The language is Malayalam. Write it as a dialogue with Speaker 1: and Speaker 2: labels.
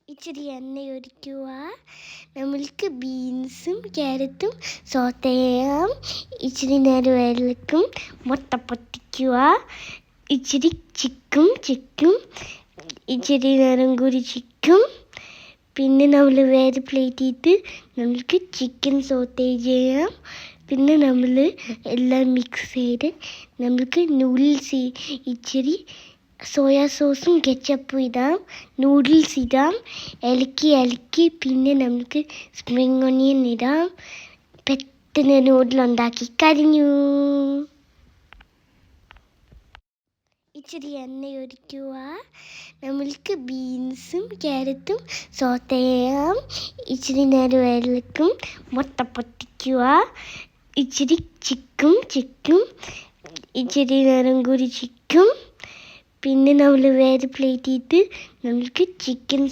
Speaker 1: ഇച്ചിരി എണ്ണ ഒഴിക്കുക. നമ്മൾക്ക് ബീൻസും ക്യാരറ്റും സോട്ട് ചെയ്യാം. ഇച്ചിരി നേരം ഇളക്കും. മുട്ട പൊട്ടിക്കുക. ഇച്ചിരി ചിക്കും ഇച്ചിരി നേരം കൂടി ചിക്കും. പിന്നെ നമ്മൾ വേറെ പ്ലേറ്റിട്ട് നമ്മൾക്ക് ചിക്കൻ സോട്ട് ചെയ്യാം. പിന്നെ നമ്മൾ എല്ലാം മിക്സ് ചെയ്ത് നമ്മൾക്ക് നൂഡിൽസ് ഇച്ചിരി സോയാ സോസും കെച്ചപ്പും ഇടാം. നൂഡിൽസ് ഇടാം. ഇളക്കി പിന്നെ നമുക്ക് സ്പ്രിംഗ് ഒനിയൻ ഇടാം. പെട്ടെന്ന് നൂഡിൽ ഉണ്ടാക്കി കഴിഞ്ഞു. ഇച്ചിരി എണ്ണ ഒഴിക്കുക. നമ്മൾക്ക് ബീൻസും ക്യാരറ്റും സോട്ട് ചെയ്യാം. ഇച്ചിരി നേരം ഇളക്കും. മുട്ട പൊട്ടിക്കുക. ഇച്ചിരി ചിക്കും ഇച്ചിരി നേരം കൂടി ചിക്കും. പിന്നെ നമ്മൾ വേറെ പ്ലേറ്റിട്ട് നമ്മൾക്ക് ചിക്കൻ